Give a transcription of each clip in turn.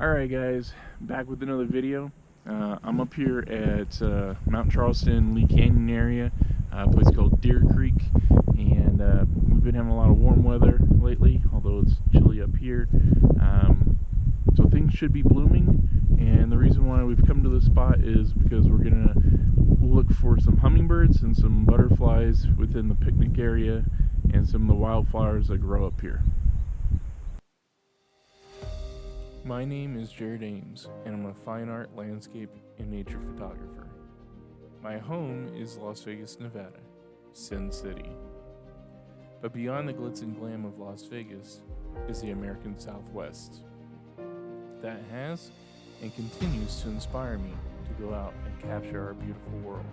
Alright guys, back with another video. I'm up here at Mount Charleston, Lee Canyon area, a place called Deer Creek, and we've been having a lot of warm weather lately, although it's chilly up here. So things should be blooming, and the reason why we've come to this spot is because we're going to look for some hummingbirds and some butterflies within the picnic area and some of the wildflowers that grow up here. My name is Jarrod Ames, and I'm a fine art, landscape, and nature photographer. My home is Las Vegas, Nevada, Sin City. But beyond the glitz and glam of Las Vegas is the American Southwest. That has and continues to inspire me to go out and capture our beautiful world.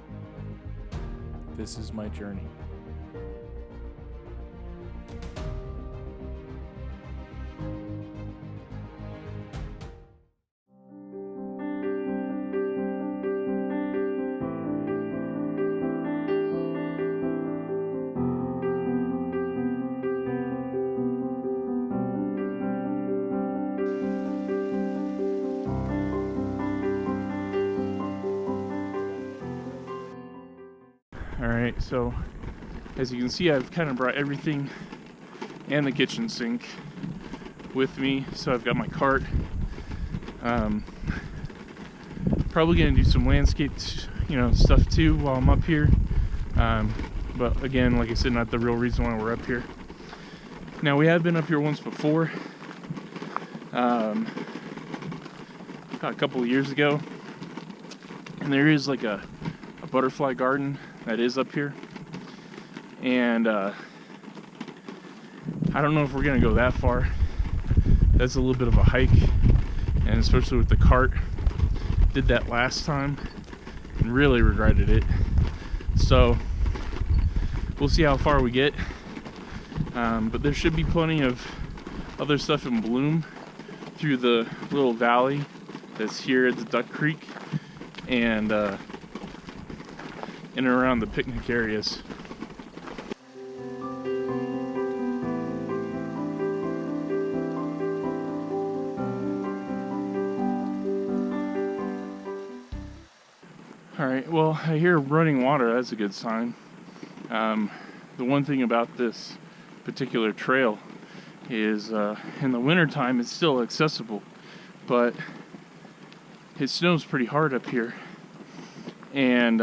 This is my journey. Alright, so as you can see, I've kind of brought everything and the kitchen sink with me. So I've got my cart. Probably going to do some landscape, stuff too while I'm up here. But again, like I said, not the real reason why we're up here. Now, we have been up here once before, about a couple of years ago, and there is like a butterfly garden that is up here, and I don't know if we're gonna go that far. That's a little bit of a hike, and especially with the cart. Did that last time and really regretted it, so we'll see how far we get. But there should be plenty of other stuff in bloom through the little valley that's here at the Duck Creek and in and around the picnic areas. Alright, well, I hear running water. That's a good sign. The one thing about this particular trail is in the wintertime it's still accessible, but it snows pretty hard up here, and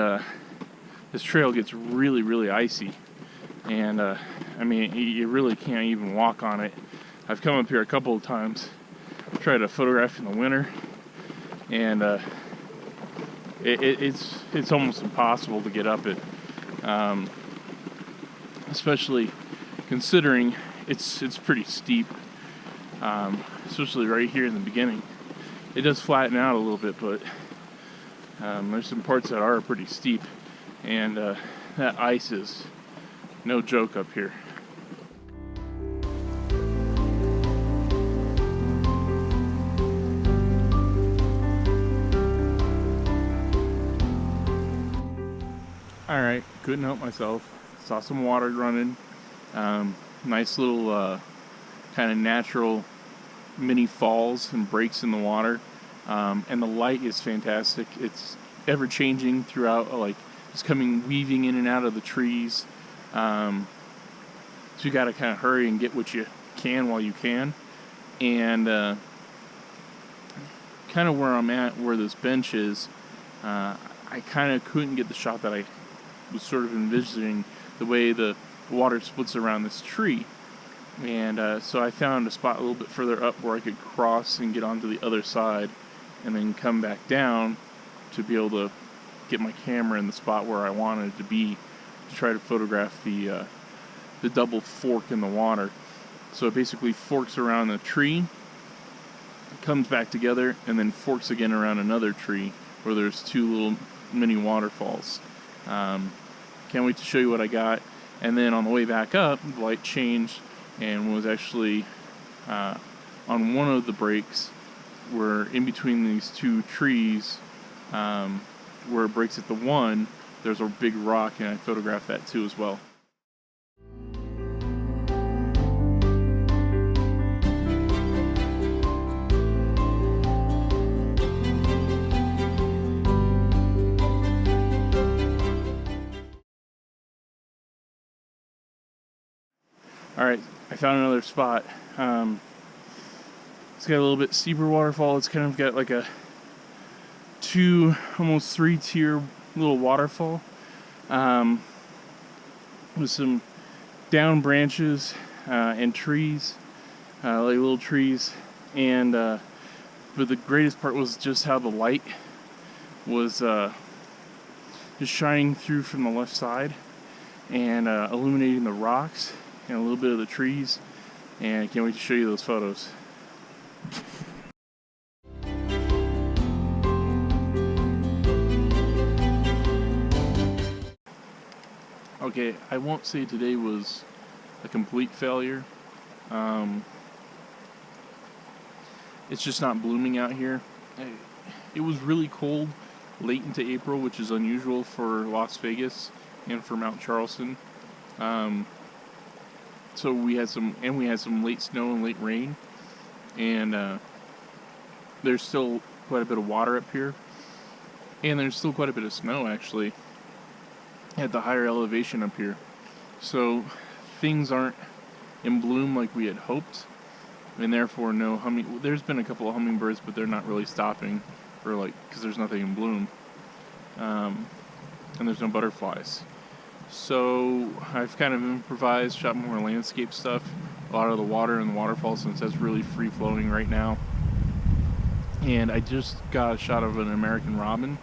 this trail gets really, really icy, and I mean, you really can't even walk on it. I've come up here a couple of times, tried to photograph in the winter, and it's almost impossible to get up it, especially considering it's pretty steep, especially right here in the beginning. It does flatten out a little bit, but there's some parts that are pretty steep. And that ice is no joke up here. Alright, couldn't help myself. Saw some water running. Nice little kind of natural mini falls and breaks in the water. And the light is fantastic. It's ever changing throughout, it's coming weaving in and out of the trees, so you got to kind of hurry and get what you can while you can. And kind of where I'm at, where this bench is, I kind of couldn't get the shot that I was sort of envisioning, the way the water splits around this tree. And so I found a spot a little bit further up where I could cross and get onto the other side and then come back down to be able to get my camera in the spot where I wanted it to be, to try to photograph the double fork in the water. So it basically forks around the tree, comes back together, and then forks again around another tree where there's two little mini waterfalls. Can't wait to show you what I got. And then on the way back up, the light changed and was actually on one of the breaks, where in between these two trees, where it breaks at the one, there's a big rock, and I photographed that too as well. Alright, I found another spot. It's got a little bit steeper waterfall. It's kind of got like a 2, almost 3-tier little waterfall. With some down branches and trees, like little trees. And but the greatest part was just how the light was just shining through from the left side and illuminating the rocks and a little bit of the trees. And I can't wait to show you those photos. Okay, I won't say today was a complete failure. It's just not blooming out here. It was really cold late into April, which is unusual for Las Vegas and for Mount Charleston. So we had some late snow and late rain, and there's still quite a bit of water up here, and there's still quite a bit of snow actually at the higher elevation up here. So things aren't in bloom like we had hoped, and therefore there's been a couple of hummingbirds, but they're not really stopping because there's nothing in bloom, and there's no butterflies. So I've kind of improvised, shot more landscape stuff, a lot of the water in the waterfall, since that's really free flowing right now. And I just got a shot of an American robin,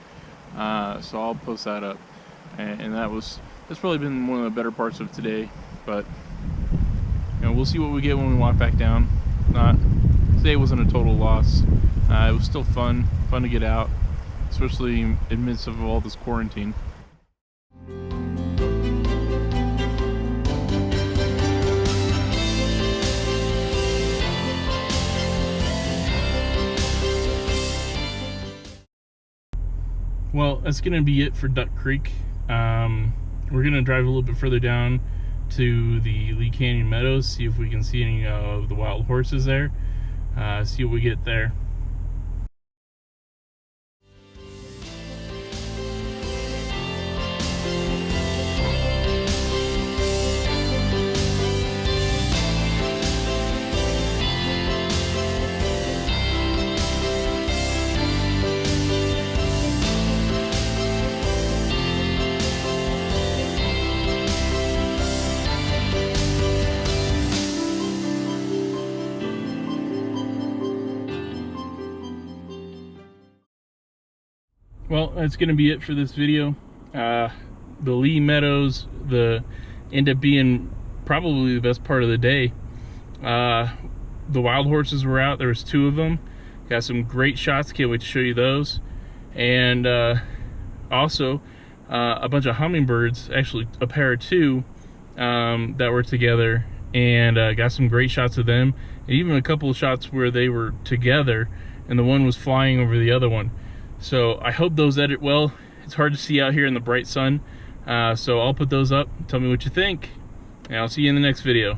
so I'll post that up. And that's probably been one of the better parts of today. But we'll see what we get when we walk back down. Today wasn't a total loss. It was still fun to get out, especially in the midst of all this quarantine. Well, that's going to be it for Duck Creek. We're going to drive a little bit further down to the Lee Canyon Meadows, see if we can see any of the wild horses there, see what we get there. Well, that's going to be it for this video. The Lee Meadows, end up being probably the best part of the day. The wild horses were out. There was 2 of them. Got some great shots. Can't wait to show you those. And also a bunch of hummingbirds, actually a pair of 2 that were together, and got some great shots of them, and even a couple of shots where they were together and the one was flying over the other one. So I hope those edit well. It's hard to see out here in the bright sun, so I'll put those up. Tell me what you think, and I'll see you in the next video.